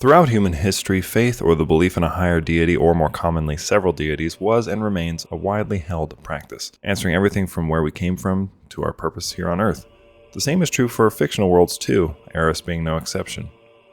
Throughout human history, faith or the belief in a higher deity, or more commonly several deities, was and remains a widely held practice, answering everything from where we came from to our purpose here on Earth. The same is true for fictional worlds too, Aeras being no exception.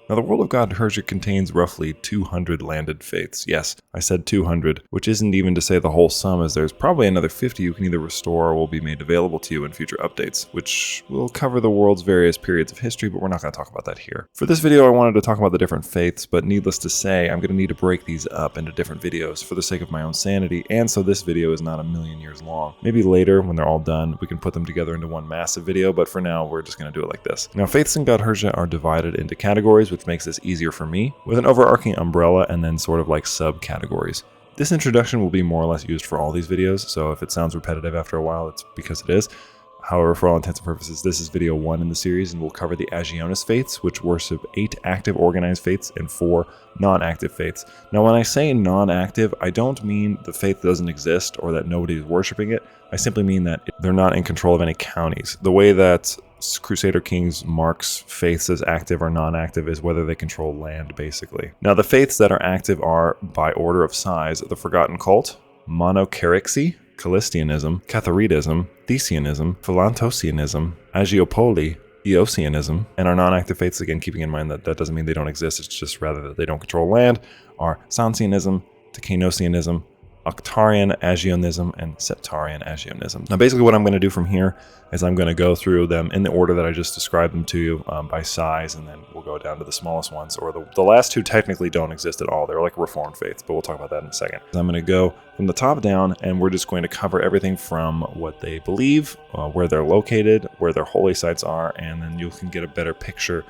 Now, the world of Godherja contains roughly 200 landed faiths. Yes, I said 200, which isn't even to say the whole sum, as there's probably another 50 you can either restore or will be made available to you in future updates, which will cover the world's various periods of history, but we're not going to talk about that here. For this video, I wanted to talk about the different faiths, but needless to say, I'm going to need to break these up into different videos for the sake of my own sanity, and so this video is not a million years long. Maybe later, when they're all done, we can put them together into one massive video, but for now, we're just going to do it like this. Now, faiths in Godherja are divided into categories, which makes this easier for me, with an overarching umbrella and then sort of like subcategories. This introduction will be more or less used for all these videos, so if it sounds repetitive after a while, it's because it is. However, for all intents and purposes, this is video 1 in the series, and we'll cover the Agionist faiths, which worship 8 active organized faiths and 4 non-active faiths. Now, when I say non-active, I don't mean the faith doesn't exist or that nobody is worshiping it. I simply mean that they're not in control of any counties. The way that Crusader Kings marks faiths as active or non-active is whether they control land, basically. Now, the faiths that are active are, by order of size, the Forgotten Cult, Monoxy, Chistianism, Catharidism, Theisianism, Philantosianism, Agiopoli, Eosianism, and our non-active faiths, again, keeping in mind that that doesn't mean they don't exist, it's just rather that they don't control land, are Sansianism, Techanosianism, Octarian Agionism, and Septarian Agionism. Now, basically what I'm going to do from here is I'm going to go through them in the order that I just described them to you by size, and then we'll go down to the smallest ones, or the last two technically don't exist at all. They're like Reformed faiths, but we'll talk about that in a second. I'm going to go from the top down, and we're just going to cover everything from what they believe, where they're located, where their holy sites are, and then you can get a better picture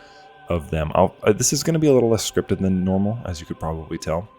of them. This is going to be a little less scripted than normal, as you could probably tell.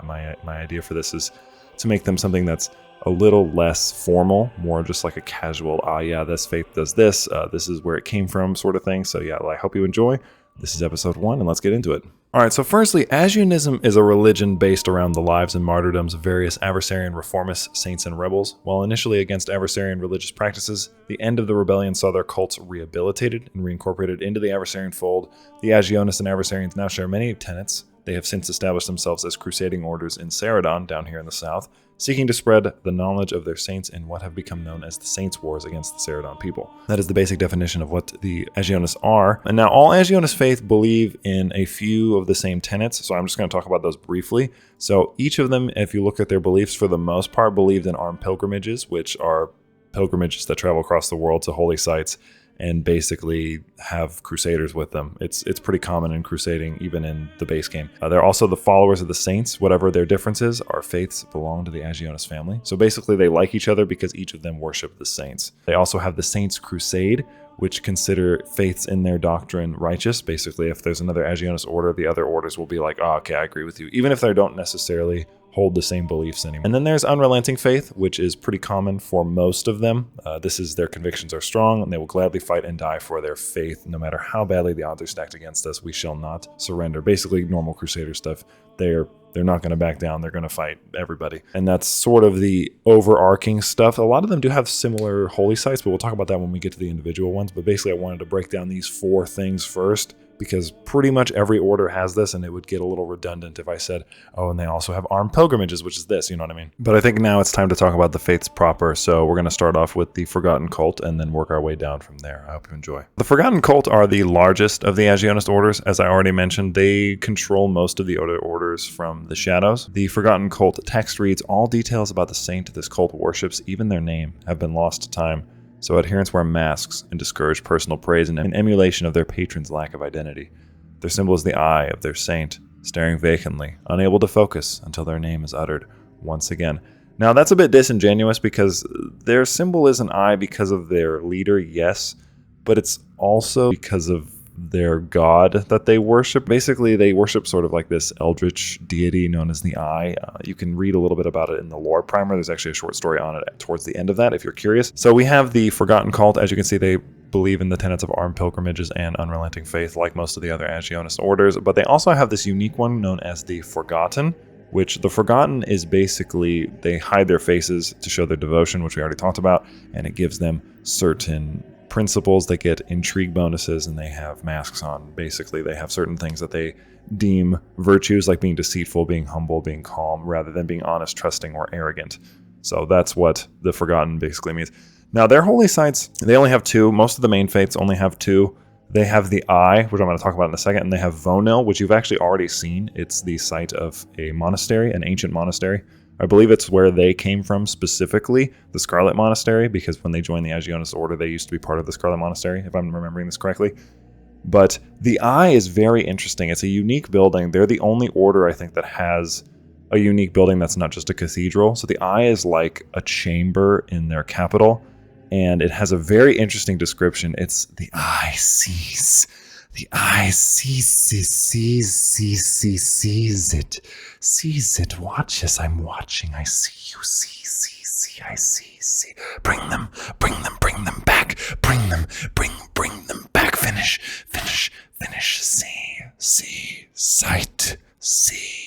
My idea for this is to make them something that's a little less formal, more just like a casual, yeah, this faith does this, this is where it came from sort of thing. So yeah, I hope you enjoy. This is episode 1, and let's get into it. Alright, so firstly, Agionism is a religion based around the lives and martyrdoms of various adversarian reformists, saints, and rebels. While initially against adversarian religious practices, the end of the rebellion saw their cults rehabilitated and reincorporated into the adversarian fold. The Agionists and adversarians now share many tenets. They have since established themselves as crusading orders in Ceridon, down here in the south, seeking to spread the knowledge of their saints in what have become known as the Saints' Wars against the Ceridon people. That is the basic definition of what the Agionists are. And now all Agionist faith believe in a few of the same tenets, so I'm just going to talk about those briefly. So each of them, if you look at their beliefs, for the most part believed in armed pilgrimages, which are pilgrimages that travel across the world to holy sites and basically have crusaders with them. It's pretty common in crusading, even in the base game. They're also the followers of the saints. Whatever their differences, our faiths belong to the Agionist family. So basically they like each other because each of them worship the saints. They also have the Saints' Crusade, which consider faiths in their doctrine righteous. Basically, if there's another Agionist order, the other orders will be like, oh, okay, I agree with you, even if they don't necessarily hold the same beliefs anymore. And then there's unrelenting faith, which is pretty common for most of them. This is their convictions are strong, and they will gladly fight and die for their faith. No matter how badly the odds are stacked against us, we shall not surrender. Basically, normal Crusader stuff. They're not going to back down. They're going to fight everybody. And that's sort of the overarching stuff. A lot of them do have similar holy sites, but we'll talk about that when we get to the individual ones. But basically, I wanted to break down these 4 things first, because pretty much every order has this, and it would get a little redundant if I said, oh, and they also have armed pilgrimages, which is this, you know what I mean? But I think now it's time to talk about the faiths proper, so we're going to start off with the Forgotten Cult and then work our way down from there. I hope you enjoy. The Forgotten Cult are the largest of the Agionist orders. As I already mentioned, they control most of the other orders from the shadows. The Forgotten Cult text reads, all details about the saint this cult worships, even their name, have been lost to time. So adherents wear masks and discourage personal praise and an emulation of their patron's lack of identity. Their symbol is the eye of their saint, staring vacantly, unable to focus until their name is uttered once again. Now that's a bit disingenuous because their symbol is an eye because of their leader, yes, but it's also because of their god that they worship. Basically, they worship sort of like this eldritch deity known as the Eye. You can read a little bit about it in the lore primer. There's actually a short story on it towards the end of that if you're curious. So we have the Forgotten Cult. As you can see, they believe in the tenets of armed pilgrimages and unrelenting faith like most of the other Agionist orders, but they also have this unique one known as the Forgotten, which the Forgotten is basically they hide their faces to show their devotion, which we already talked about, and it gives them certain principles, they get intrigue bonuses, and they have masks on. Basically, they have certain things that they deem virtues, like being deceitful, being humble, being calm, rather than being honest, trusting, or arrogant. So that's what the Forgotten basically means. Now, their holy sites, they only have 2. Most of the main faiths only have 2. They have the Eye, which I'm going to talk about in a second, and they have Vonil, which you've actually already seen. It's the site of a monastery, an ancient monastery. I believe it's where they came from specifically, the Scarlet Monastery, because when they joined the Agionist Order, they used to be part of the Scarlet Monastery, if I'm remembering this correctly. But the Eye is very interesting. It's a unique building. They're the only order, I think, that has a unique building that's not just a cathedral. So the Eye is like a chamber in their capital, and it has a very interesting description. It's the eye sees. The eye sees it. Watch as I'm watching. I see you. See. I see. Bring them back. Bring them back. Finish. See. Sight. See.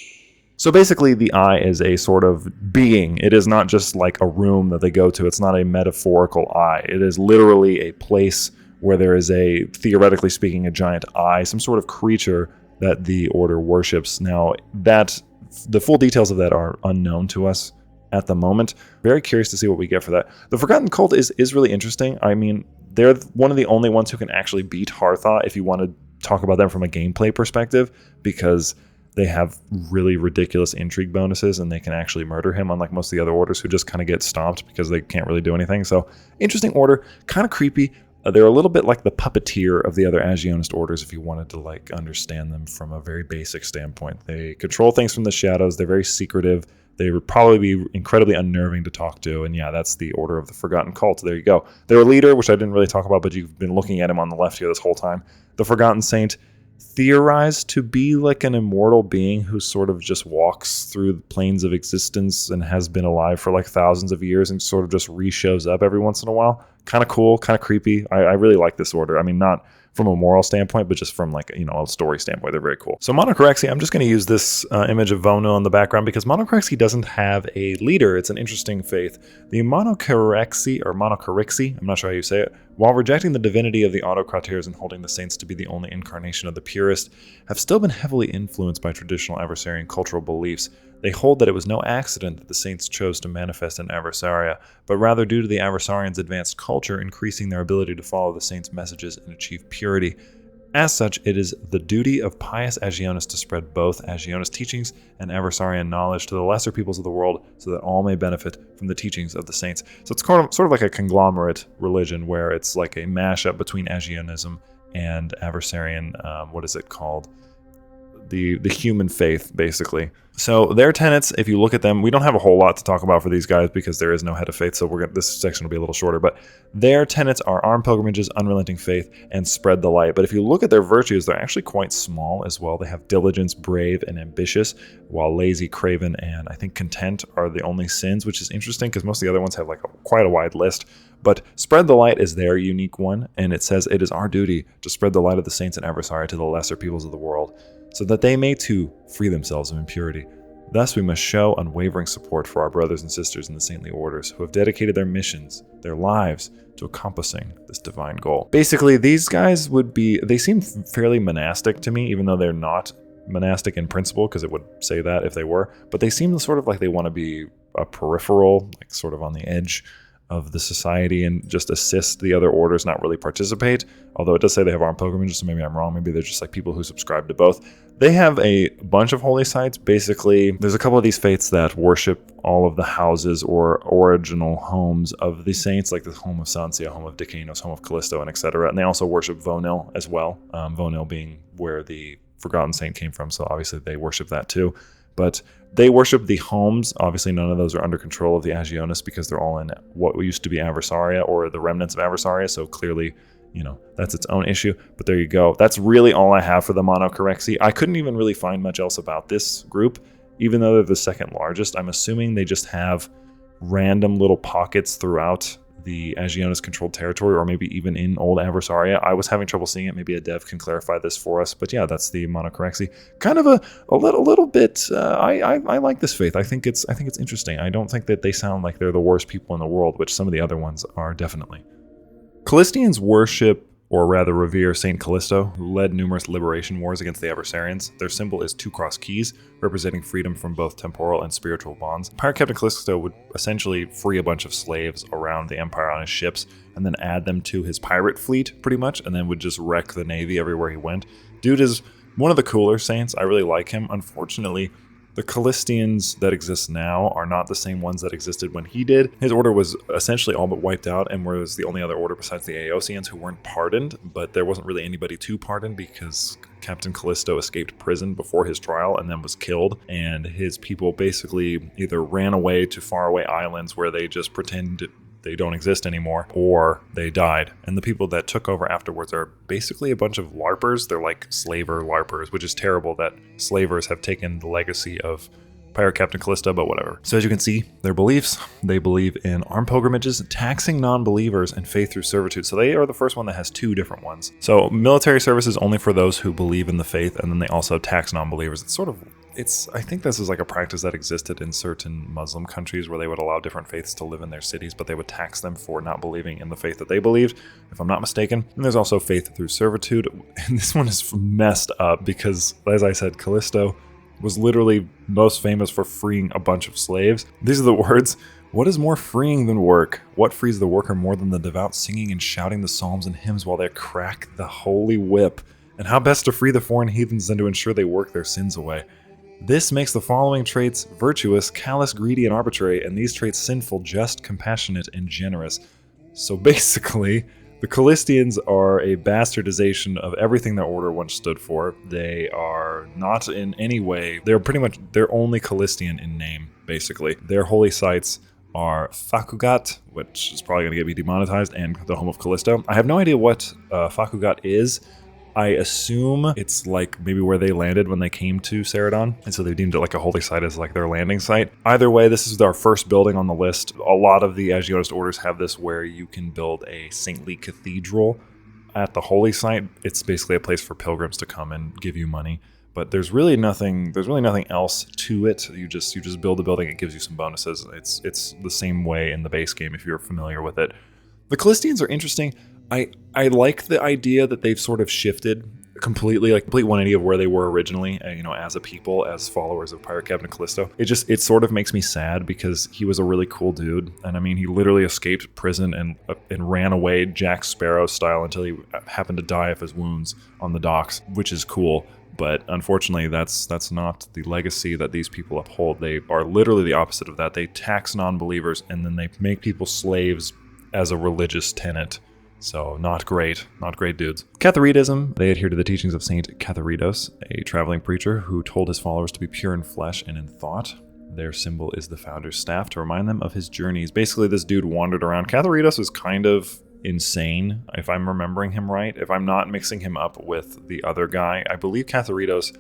So basically, the eye is a sort of being. It is not just like a room that they go to. It's not a metaphorical eye. It is literally a place where there is a, theoretically speaking, a giant eye, some sort of creature that the order worships. Now, the full details of that are unknown to us at the moment. Very curious to see what we get for that. The Forgotten Cult is really interesting. I mean, they're one of the only ones who can actually beat Hartha if you want to talk about them from a gameplay perspective, because they have really ridiculous intrigue bonuses and they can actually murder him, unlike most of the other orders who just kind of get stomped because they can't really do anything. So, interesting order, kind of creepy. They're a little bit like the puppeteer of the other Agionist orders if you wanted to like understand them from a very basic standpoint. They control things from the shadows. They're very secretive. They would probably be incredibly unnerving to talk to. And yeah, that's the Order of the Forgotten Cult. There you go. Their leader, which I didn't really talk about, but you've been looking at him on the left here this whole time. The Forgotten Saint, theorized to be like an immortal being who sort of just walks through the planes of existence and has been alive for like thousands of years and sort of just re-shows up every once in a while. Kind of cool, kind of creepy. I really like this order. I mean, not from a moral standpoint, but just from like, a story standpoint. They're very cool. So Monochorexy, I'm just going to use this image of Vonil in the background because Monochorexy doesn't have a leader. It's an interesting faith. The Monochorexy, I'm not sure how you say it, while rejecting the divinity of the autocraters and holding the saints to be the only incarnation of the purest, have still been heavily influenced by traditional Aversarian cultural beliefs. They hold that it was no accident that the saints chose to manifest in Aversaria, but rather due to the Aversarians' advanced culture increasing their ability to follow the saints' messages and achieve purity. As such, it is the duty of pious Agionists to spread both Agionist teachings and Aversarian knowledge to the lesser peoples of the world so that all may benefit from the teachings of the saints. So it's sort of like a conglomerate religion where it's like a mashup between Agionism and Aversarian, what is it called? The human faith, basically. So their tenets, if you look at them, we don't have a whole lot to talk about for these guys because there is no head of faith, so this section will be a little shorter, but their tenets are armed pilgrimages, unrelenting faith, and spread the light. But if you look at their virtues, they're actually quite small as well. They have diligence, brave, and ambitious, while lazy, craven, and I think content are the only sins, which is interesting because most of the other ones have like quite a wide list. But spread the light is their unique one, and it says it is our duty to spread the light of the saints in Aversaria to the lesser peoples of the world, so that they may too free themselves of impurity. Thus we must show unwavering support for our brothers and sisters in the saintly orders who have dedicated their missions, their lives, to accomplishing this divine goal. Basically, these guys they seem fairly monastic to me, even though they're not monastic in principle, because it would say that if they were, but they seem sort of like they want to be a peripheral, like sort of on the edge of the society and just assist the other orders, not really participate. Although it does say they have armed pilgrimages, so maybe I'm wrong. Maybe they're just like people who subscribe to both. They have a bunch of holy sites. Basically, there's a couple of these faiths that worship all of the houses or original homes of the saints, like the home of Sansia, home of Decanos, home of Callisto, and etc. And they also worship Vonil as well. Vonil being where the Forgotten Saint came from, so obviously they worship that too. But they worship the homes. Obviously, none of those are under control of the Agionists because they're all in what used to be Aversaria or the remnants of Aversaria. So clearly, that's its own issue. But there you go. That's really all I have for the Monochorexy. I couldn't even really find much else about this group, even though they're the second largest. I'm assuming they just have random little pockets throughout the Agionist-controlled territory, or maybe even in old Aversaria. I was having trouble seeing it. Maybe a dev can clarify this for us. But yeah, that's the Monochorexy. Kind of a little bit. I like this faith. I think it's interesting. I don't think that they sound like they're the worst people in the world, which some of the other ones are definitely. Callistians worship, or rather revere, Saint Callisto, who led numerous liberation wars against the adversarians. Their symbol is two cross keys, representing freedom from both temporal and spiritual bonds. Pirate Captain Callisto would essentially free a bunch of slaves around the Empire on his ships, and then add them to his pirate fleet, pretty much, and then would just wreck the Navy everywhere he went. Dude is one of the cooler saints. I really like him. Unfortunately, the Callistians that exist now are not the same ones that existed when he did. His order was essentially all but wiped out and was the only other order besides the Aosians who weren't pardoned, but there wasn't really anybody to pardon because Captain Callisto escaped prison before his trial and then was killed, and his people basically either ran away to faraway islands where they just pretend they don't exist anymore, or they died. And the people that took over afterwards are basically a bunch of LARPers. They're like slaver LARPers, which is terrible that slavers have taken the legacy of Pirate Captain Callisto, but whatever. So as you can see, their beliefs, they believe in armed pilgrimages, taxing non-believers, and faith through servitude. So they are the first one that has two different ones. So military service is only for those who believe in the faith, and then they also tax non-believers. I think this is like a practice that existed in certain Muslim countries where they would allow different faiths to live in their cities, but they would tax them for not believing in the faith that they believed, if I'm not mistaken. And there's also faith through servitude. And this one is messed up because, as I said, Callisto was literally most famous for freeing a bunch of slaves. These are the words. What is more freeing than work? What frees the worker more than the devout singing and shouting the psalms and hymns while they crack the holy whip? And how best to free the foreign heathens than to ensure they work their sins away? This makes the following traits virtuous, callous, greedy, and arbitrary, and these traits sinful, just, compassionate, and generous. So basically, the Callistians are a bastardization of everything that order once stood for. They are not in any way, they're only Callistian in name, basically. Their holy sites are Fakugat, which is probably going to get me demonetized, and the home of Callisto. I have no idea what Fakugat is. I assume it's like maybe where they landed when they came to Ceridon, and so they deemed it like a holy site as like their landing site. Either way, this is our first building on the list. A lot of the Agionist orders have this where you can build a saintly cathedral at the holy site. It's basically a place for pilgrims to come and give you money. But there's really nothing else to it. You just build a building, it gives you some bonuses. It's the same way in the base game if you're familiar with it. The Callistians are interesting. I like the idea that they've sort of shifted completely, like complete 180 of where they were originally, as a people, as followers of Pirate Captain Callisto. It sort of makes me sad because he was a really cool dude, and I mean, he literally escaped prison and ran away Jack Sparrow style until he happened to die of his wounds on the docks, which is cool. But unfortunately, that's not the legacy that these people uphold. They are literally the opposite of that. They tax non-believers and then they make people slaves as a religious tenet. So not great dudes. Catharidism, they adhere to the teachings of Saint Catharidos, a traveling preacher who told his followers to be pure in flesh and in thought. Their symbol is the founder's staff to remind them of his journeys. Basically, this dude wandered around. Catharidos is kind of insane, if I'm remembering him right. If I'm not mixing him up with the other guy, I believe Catharidos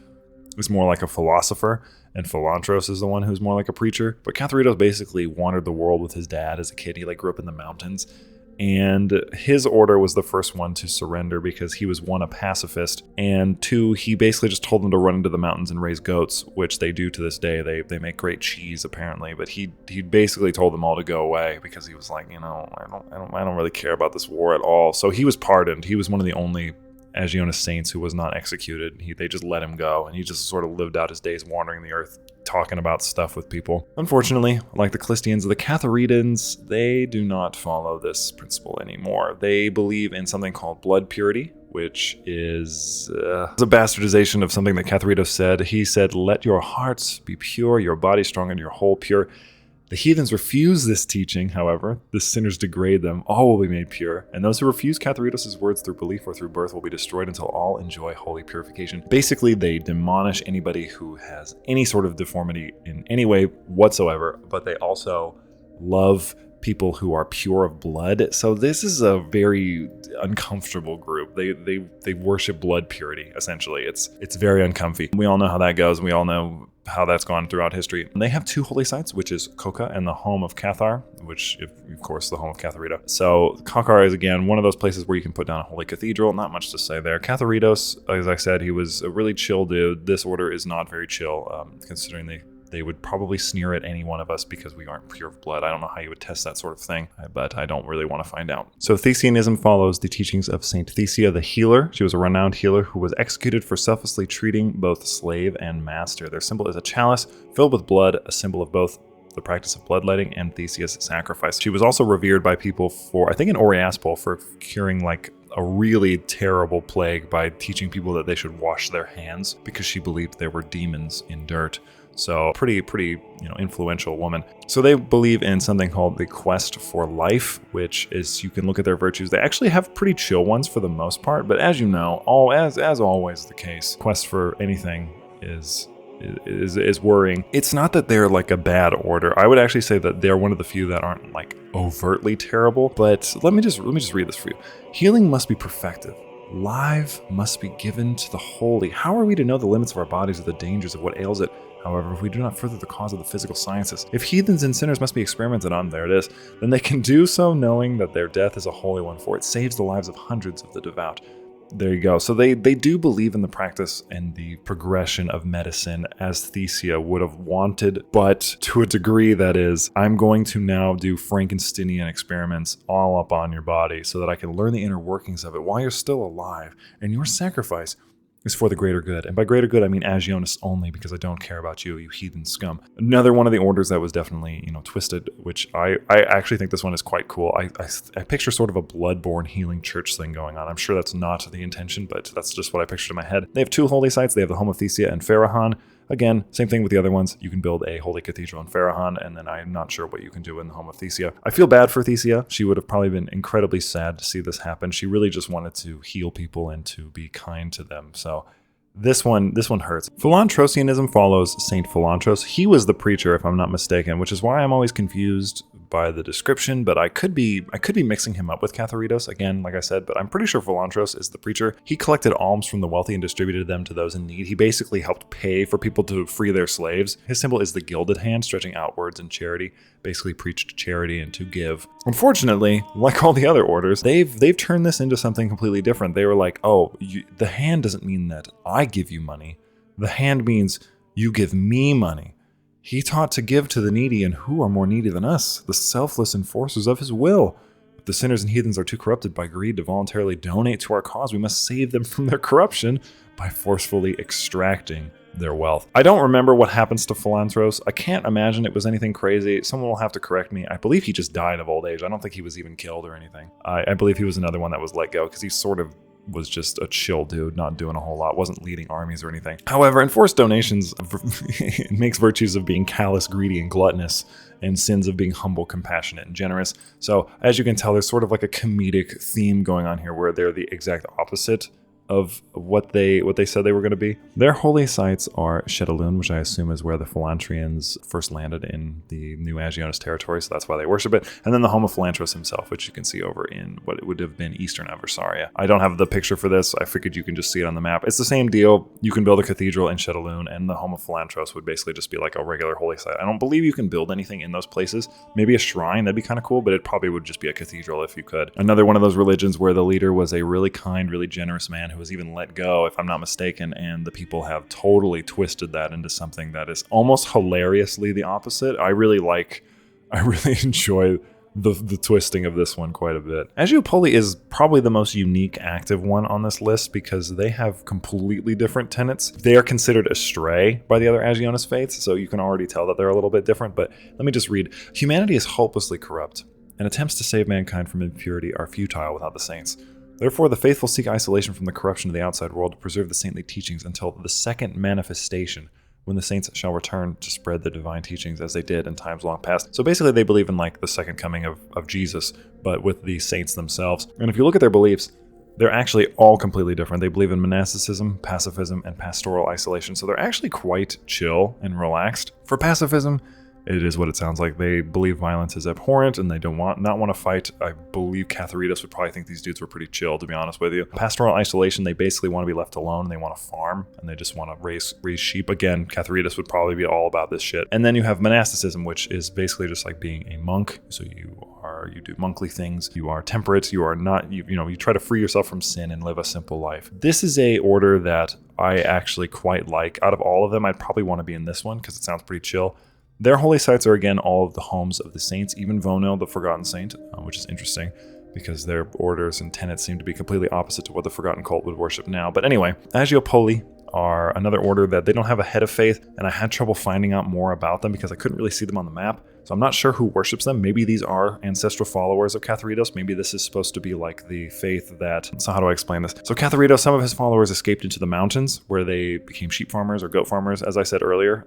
is more like a philosopher, and Philantros is the one who's more like a preacher. But Catharidos basically wandered the world with his dad as a kid. He grew up in the mountains. And his order was the first one to surrender because he was, one, a pacifist, and two, he basically just told them to run into the mountains and raise goats, which they do to this day. They make great cheese apparently, but he basically told them all to go away because he was like, I don't really care about this war at all. So he was pardoned. He was one of the only Agionist saints who was not executed. They just let him go, and he just sort of lived out his days wandering the earth, talking about stuff with people. Unfortunately, like the Callistians, the Catharidans, they do not follow this principle anymore. They believe in something called blood purity, which is a bastardization of something that Catharidos said. He said, "Let your hearts be pure, your body strong, and your whole pure." The heathens refuse this teaching, however. The sinners degrade them. All will be made pure. And those who refuse Catharidos' words through belief or through birth will be destroyed until all enjoy holy purification. Basically, they demolish anybody who has any sort of deformity in any way whatsoever, but they also love people who are pure of blood. So this is a very uncomfortable group. They worship blood purity, essentially. It's very uncomfy. We all know how that goes. We all know how that's gone throughout history. And they have two holy sites, which is Koka and the home of Cathar, which, of course, the home of Catharida. So Kokar is, again, one of those places where you can put down a holy cathedral. Not much to say there. Catharidos, as I said, he was a really chill dude. This order is not very chill, considering They would probably sneer at any one of us because we aren't pure of blood. I don't know how you would test that sort of thing, but I don't really want to find out. So Thesianism follows the teachings of Saint Thesia the healer. She was a renowned healer who was executed for selflessly treating both slave and master. Their symbol is a chalice filled with blood, a symbol of both the practice of bloodletting and Thesia's sacrifice. She was also revered by people for, I think in Oriaspol, for curing like a really terrible plague by teaching people that they should wash their hands because she believed there were demons in dirt. So pretty, influential woman. So they believe in something called the quest for life, which is, you can look at their virtues. They actually have pretty chill ones for the most part, but as you know, as always the case, quest for anything is worrying. It's not that they're like a bad order. I would actually say that they're one of the few that aren't like overtly terrible, but let me just read this for you. Healing must be perfected. Life must be given to the holy. How are we to know the limits of our bodies or the dangers of what ails it? However, if we do not further the cause of the physical sciences, if heathens and sinners must be experimented on, there it is, then they can do so knowing that their death is a holy one, for it saves the lives of hundreds of the devout. There you go. So they do believe in the practice and the progression of medicine as Thesia would have wanted, but to a degree that is, I'm going to now do Frankensteinian experiments all up on your body so that I can learn the inner workings of it while you're still alive, and your sacrifice is for the greater good. And by greater good, I mean Agionists only, because I don't care about you, you heathen scum. Another one of the orders that was definitely, twisted, which I actually think this one is quite cool. I picture sort of a blood-borne healing church thing going on. I'm sure that's not the intention, but that's just what I pictured in my head. They have two holy sites. They have the home of Thesia and Pharahan. Again, same thing with the other ones. You can build a holy cathedral in Pharahan, and then I'm not sure what you can do in the home of Thesia. I feel bad for Thesia. She would have probably been incredibly sad to see this happen. She really just wanted to heal people and to be kind to them. So this one hurts. Philantrosianism follows Saint Philantros. He was the preacher, if I'm not mistaken, which is why I'm always confused by the description, but I could be mixing him up with Catharitos, again, like I said, but I'm pretty sure Philantros is the preacher. He collected alms from the wealthy and distributed them to those in need. He basically helped pay for people to free their slaves. His symbol is the gilded hand, stretching outwards in charity, basically preached charity and to give. Unfortunately, like all the other orders, they've turned this into something completely different. They were like, the hand doesn't mean that I give you money. The hand means you give me money. He taught to give to the needy, and who are more needy than us, the selfless enforcers of his will? If the sinners and heathens are too corrupted by greed to voluntarily donate to our cause, we must save them from their corruption by forcefully extracting their wealth. I don't remember what happens to Philantros. I can't imagine it was anything crazy. Someone will have to correct me. I believe he just died of old age. I don't think he was even killed or anything. I believe he was another one that was let go because he sort of was just a chill dude, not doing a whole lot, wasn't leading armies or anything. However, enforced donations makes virtues of being callous, greedy, and gluttonous, and sins of being humble, compassionate, and generous. So as you can tell, there's sort of like a comedic theme going on here where they're the exact opposite of what they said they were going to be. Their holy sites are Shedalun, which I assume is where the Philantrians first landed in the new Agionist territory, so that's why they worship it. And then the home of Philantros himself, which you can see over in what it would have been Eastern Aversaria. I don't have the picture for this. I figured you can just see it on the map. It's the same deal. You can build a cathedral in Shedalun, and the home of Philantros would basically just be like a regular holy site. I don't believe you can build anything in those places. Maybe a shrine, that'd be kind of cool, but it probably would just be a cathedral if you could. Another one of those religions where the leader was a really kind, really generous man who was even let go, if I'm not mistaken, and the people have totally twisted that into something that is almost hilariously the opposite. I really enjoy the twisting of this one quite a bit. Agiopoli is probably the most unique active one on this list because they have completely different tenets. They are considered astray by the other Agionist faiths, so you can already tell that they're a little bit different, but let me just read. Humanity is hopelessly corrupt, and attempts to save mankind from impurity are futile without the saints. Therefore, the faithful seek isolation from the corruption of the outside world to preserve the saintly teachings until the second manifestation, when the saints shall return to spread the divine teachings as they did in times long past. So basically, they believe in like the second coming of Jesus, but with the saints themselves. And if you look at their beliefs, they're actually all completely different. They believe in monasticism, pacifism, and pastoral isolation. So they're actually quite chill and relaxed. For pacifism, it is what it sounds like. They believe violence is abhorrent and they don't want to fight. I believe Catharitos would probably think these dudes were pretty chill, to be honest with you. Pastoral isolation, they basically want to be left alone. They want to farm and they just want to raise sheep. Again, Catharitos would probably be all about this shit. And then you have monasticism, which is basically just like being a monk. So you do monkly things. You are temperate. You are not, you try to free yourself from sin and live a simple life. This is a order that I actually quite like. Out of all of them, I'd probably want to be in this one because it sounds pretty chill. Their holy sites are, again, all of the homes of the saints, even Vonil, the Forgotten Saint, which is interesting because their orders and tenets seem to be completely opposite to what the Forgotten Cult would worship now. But anyway, Agiopoli are another order that they don't have a head of faith, and I had trouble finding out more about them because I couldn't really see them on the map. So I'm not sure who worships them. Maybe these are ancestral followers of Catharitos. Maybe this is supposed to be like the faith that... So how do I explain this? So Catharitos, some of his followers escaped into the mountains where they became sheep farmers or goat farmers, as I said earlier.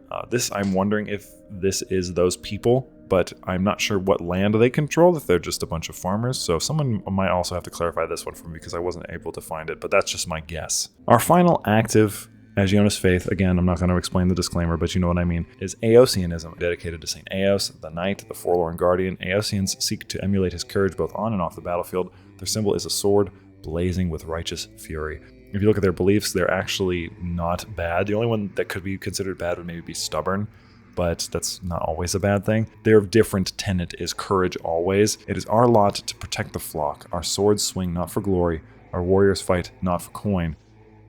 I'm wondering if this is those people, but I'm not sure what land they control, if they're just a bunch of farmers. So someone might also have to clarify this one for me because I wasn't able to find it, but that's just my guess. Our final active Agionist faith, again, I'm not going to explain the disclaimer, but you know what I mean, is Aosianism, dedicated to St. Eos, the knight, the forlorn guardian. Aosians seek to emulate his courage both on and off the battlefield. Their symbol is a sword blazing with righteous fury. If you look at their beliefs, they're actually not bad. The only one that could be considered bad would maybe be stubborn, but that's not always a bad thing. Their different tenet is courage always. It is our lot to protect the flock. Our swords swing not for glory. Our warriors fight not for coin,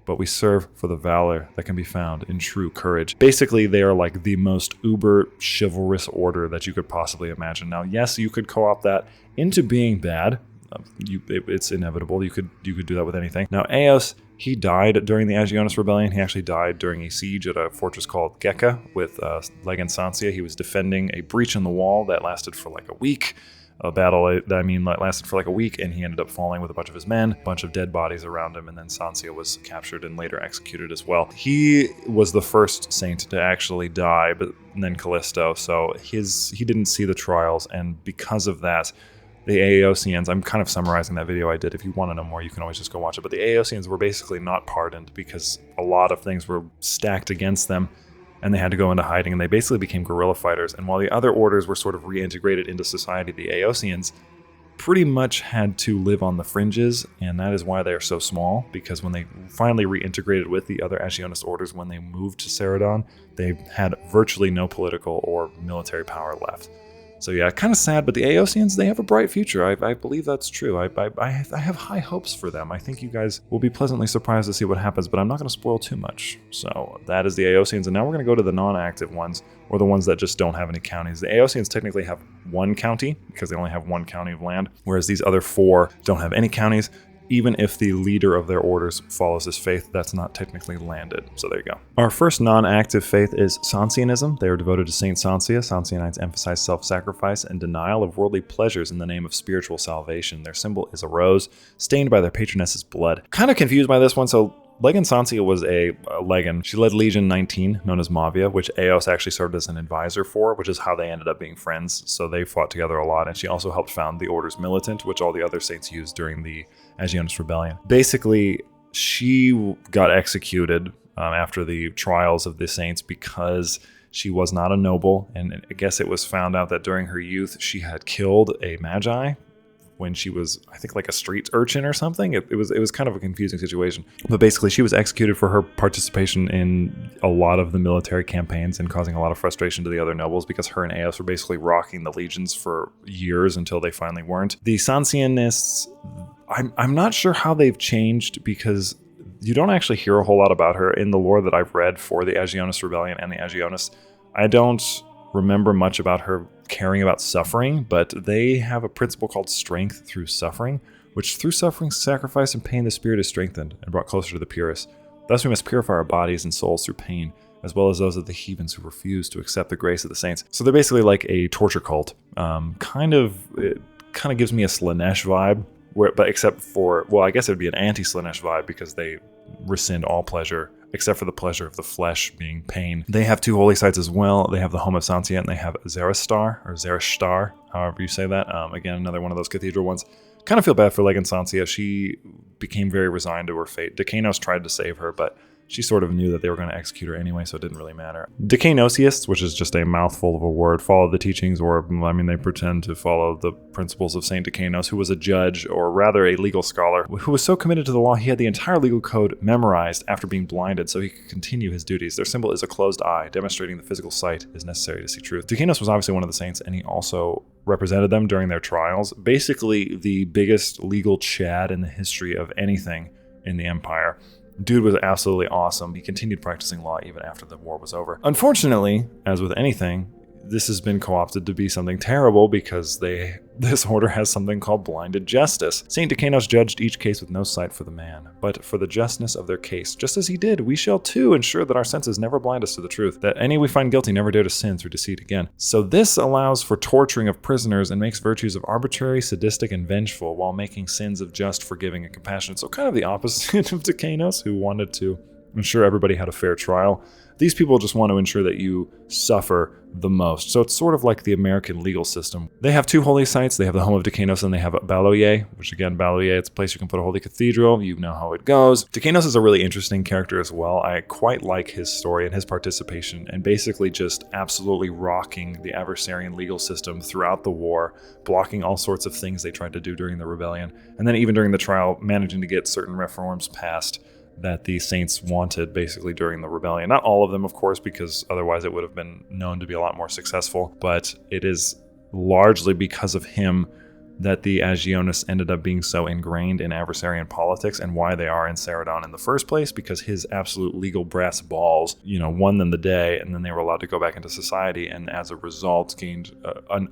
but we serve for the valor that can be found in true courage. Basically, they are like the most uber chivalrous order that you could possibly imagine. Now, yes, you could co-opt that into being bad. It's inevitable. You could do that with anything. Now, Eos, he died during the Agionist rebellion. He actually died during a siege at a fortress called Geka with Leg and Sansia. He was defending a breach in the wall that lasted for like a week. A battle that lasted for like a week, and he ended up falling with a bunch of his men, a bunch of dead bodies around him, and then Sansia was captured and later executed as well. He was the first saint to actually die, but then Callisto, so he didn't see the trials, and because of that, the Aeosians, I'm kind of summarizing that video I did. If you want to know more, you can always just go watch it. But the Aeosians were basically not pardoned because a lot of things were stacked against them, and they had to go into hiding, and they basically became guerrilla fighters. And while the other orders were sort of reintegrated into society, the Aeosians pretty much had to live on the fringes, and that is why they are so small, because when they finally reintegrated with the other Agionist orders when they moved to Ceridon, they had virtually no political or military power left. So yeah, kind of sad, but the Aeosians, they have a bright future. I believe that's true. I have high hopes for them. I think you guys will be pleasantly surprised to see what happens, but I'm not going to spoil too much. So that is the Aeosians, and now we're going to go to the non-active ones, or the ones that just don't have any counties. The Aeosians technically have one county, because they only have one county of land, whereas these other four don't have any counties. Even if the leader of their orders follows this faith, that's not technically landed. So there you go. Our first non-active faith is Sansianism. They are devoted to Saint Sansia. Sansianites emphasize self-sacrifice and denial of worldly pleasures in the name of spiritual salvation. Their symbol is a rose, stained by their patroness's blood. Kind of confused by this one, so Legan Sansia was a Legan. She led Legion 19, known as Mavia, which Eos actually served as an advisor for, which is how they ended up being friends. So they fought together a lot, and she also helped found the Order's Militant, which all the other saints used during the Agionist Rebellion. Basically, she got executed after the trials of the saints because she was not a noble, and I guess it was found out that during her youth she had killed a magi when she was, I think, like a street urchin or something. It was kind of a confusing situation. But basically, she was executed for her participation in a lot of the military campaigns and causing a lot of frustration to the other nobles because her and Eos were basically rocking the legions for years until they finally weren't. The Sansianists, I'm not sure how they've changed because you don't actually hear a whole lot about her in the lore that I've read for the Agionist Rebellion and the Agionists. I don't remember much about her caring about suffering, but they have a principle called strength through suffering, which through suffering, sacrifice, and pain, the spirit is strengthened and brought closer to the purest. Thus we must purify our bodies and souls through pain, as well as those of the heathens who refuse to accept the grace of the saints. So they're basically like a torture cult. It kind of gives me a Slanesh vibe, but except for, well, I guess it would be an anti-Slanesh vibe because they rescind all pleasure, except for the pleasure of the flesh being pain. They have two holy sites as well. They have the home of Sansia, and they have Zarastar, or Zarashtar, however you say that. Again, another one of those cathedral ones. Kind of feel bad for Legan Sansia. She became very resigned to her fate. Decanos tried to save her, but she sort of knew that they were going to execute her anyway, so it didn't really matter. Decanosiists, which is just a mouthful of a word, follow the teachings, or they pretend to follow the principles of Saint Decanos, who was a judge, or rather a legal scholar, who was so committed to the law he had the entire legal code memorized after being blinded so he could continue his duties. Their symbol is a closed eye, demonstrating the physical sight is necessary to see truth. Decanos was obviously one of the saints, and he also represented them during their trials. Basically, the biggest legal chad in the history of anything in the Empire. Dude was absolutely awesome. He continued practicing law even after the war was over. Unfortunately, as with anything, this has been co-opted to be something terrible because this order has something called blinded justice. Saint Decanos judged each case with no sight for the man, but for the justness of their case. Just as he did, we shall too ensure that our senses never blind us to the truth, that any we find guilty never dare to sin through deceit again. So this allows for torturing of prisoners and makes virtues of arbitrary, sadistic, and vengeful, while making sins of just, forgiving, and compassionate. So kind of the opposite of Decanos, who wanted to ensure everybody had a fair trial. These people just want to ensure that you suffer the most. So it's sort of like the American legal system. They have two holy sites. They have the home of Decanos and they have Baloyer, which again, Baloyer, it's a place you can put a holy cathedral. You know how it goes. Decanos is a really interesting character as well. I quite like his story and his participation and basically just absolutely rocking the Aversarian legal system throughout the war, blocking all sorts of things they tried to do during the rebellion. And then even during the trial, managing to get certain reforms passed that the saints wanted basically during the rebellion. Not all of them, of course, because otherwise it would have been known to be a lot more successful, but it is largely because of him that the Agionists ended up being so ingrained in Aversarian politics and why they are in Ceradon in the first place, because his absolute legal brass balls, won them the day, and then they were allowed to go back into society, and as a result gained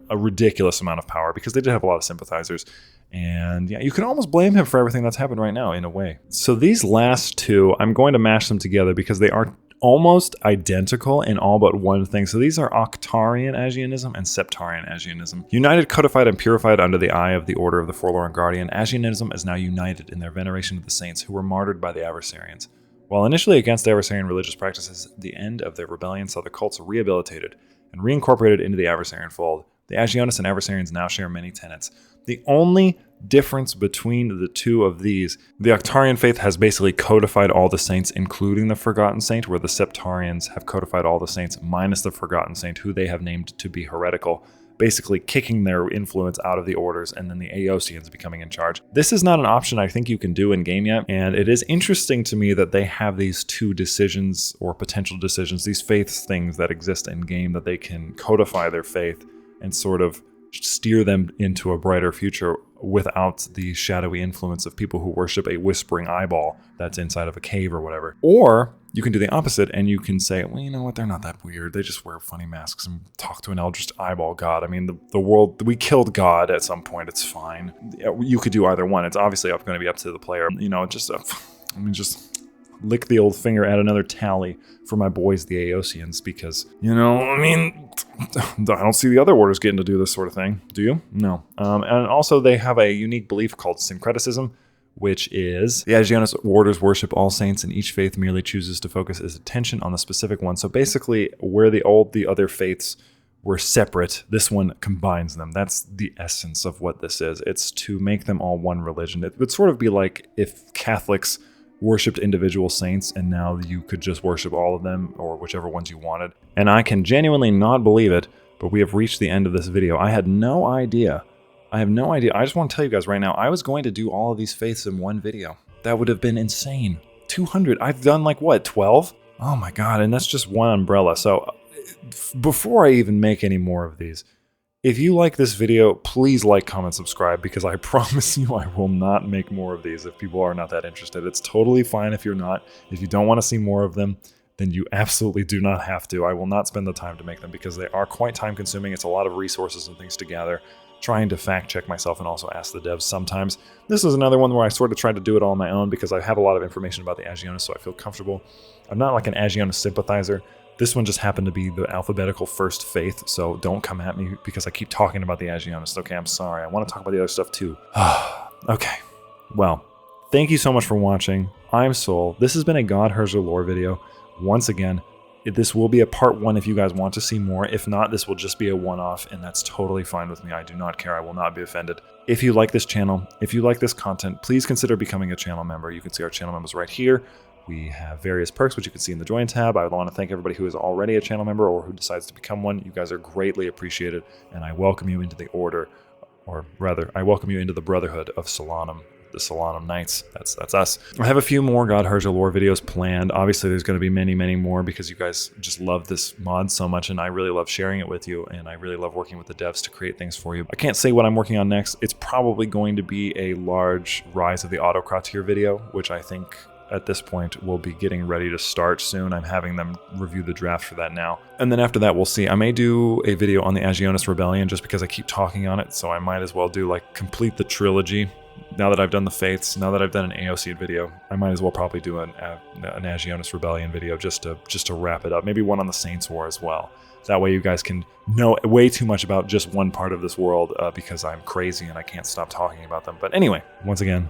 a ridiculous amount of power because they did have a lot of sympathizers. And yeah, you can almost blame him for everything that's happened right now in a way. So these last two, I'm going to mash them together because they are almost identical in all but one thing. So these are Octarian Agionism and Septarian Agionism. United, codified, and purified under the eye of the Order of the Forlorn Guardian, Agionism is now united in their veneration of the saints who were martyred by the Aversarians. While initially against Aversarian religious practices, the end of their rebellion saw the cults rehabilitated and reincorporated into the Aversarian fold. The Agionists and Aversarians now share many tenets. The only difference between the two of these, the Octarian faith has basically codified all the saints, including the Forgotten Saint, where the Septarians have codified all the saints minus the Forgotten Saint, who they have named to be heretical, basically kicking their influence out of the orders, and then the Aosians becoming in charge. This is not an option I think you can do in game yet, and it is interesting to me that they have these two decisions or potential decisions, these faith things that exist in game, that they can codify their faith and sort of steer them into a brighter future without the shadowy influence of people who worship a whispering eyeball that's inside of a cave or whatever. Or you can do the opposite and you can say, well, you know what, they're not that weird. They just wear funny masks and talk to an eldritch eyeball god. I mean, the world, we killed God at some point. It's fine. You could do either one. It's obviously going to be up to the player. Just lick the old finger, add another tally for my boys, the Aosians, because, I don't see the other orders getting to do this sort of thing. Do you? No. And also they have a unique belief called syncreticism, which is the Agionist orders worship all saints and each faith merely chooses to focus its attention on the specific one. So basically where the other faiths were separate, this one combines them. That's the essence of what this is. It's to make them all one religion. It would sort of be like if Catholics worshipped individual saints and now you could just worship all of them or whichever ones you wanted. And I can genuinely not believe it, but we have reached the end of this video. I had no idea. I just want to tell you guys right now, I was going to do all of these faiths in one video. That would have been insane. 200. I've done 12? Oh my god, and that's just one umbrella. So before I even make any more of these, if you like this video, please like, comment, subscribe, because I promise you I will not make more of these if people are not that interested. It's totally fine if you're not. If you don't want to see more of them, then you absolutely do not have to. I will not spend the time to make them because they are quite time consuming. It's a lot of resources and things to gather, trying to fact check myself and also ask the devs sometimes. This is another one where I sort of tried to do it all on my own because I have a lot of information about the Agionists, so I feel comfortable. I'm not like an Agionist sympathizer. This one just happened to be the alphabetical first faith, so don't come at me because I keep talking about the Agionists. Okay, I'm sorry. I want to talk about the other stuff too. Okay, well, thank you so much for watching. I'm Soul. This has been a Godherja lore video. Once again, this will be a part 1 if you guys want to see more. If not, this will just be a one-off, and that's totally fine with me. I do not care. I will not be offended. If you like this channel, if you like this content, please consider becoming a channel member. You can see our channel members right here. We have various perks, which you can see in the Join tab. I want to thank everybody who is already a channel member or who decides to become one. You guys are greatly appreciated, and I welcome you into the order, or rather, I welcome you into the Brotherhood of Solanum, the Solanum Knights. That's us. I have a few more Godherja lore videos planned. Obviously, there's going to be many, many more because you guys just love this mod so much, and I really love sharing it with you, and I really love working with the devs to create things for you. I can't say what I'm working on next. It's probably going to be a large Rise of the Autocratir video, which I think at this point will be getting ready to start soon. I'm having them review the draft for that now. And then after that, we'll see. I may do a video on the Agionist Rebellion just because I keep talking on it, so I might as well do, like, complete the trilogy. Now that I've done the Faiths, now that I've done an AOC video, I might as well probably do an Agionist Rebellion video just to wrap it up. Maybe one on the Saints War as well. That way you guys can know way too much about just one part of this world because I'm crazy and I can't stop talking about them. But anyway, once again,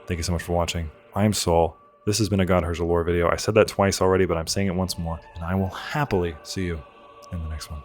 thank you so much for watching. I'm Soul. This has been a Godherja lore video. I said that twice already, but I'm saying it once more, and I will happily see you in the next one.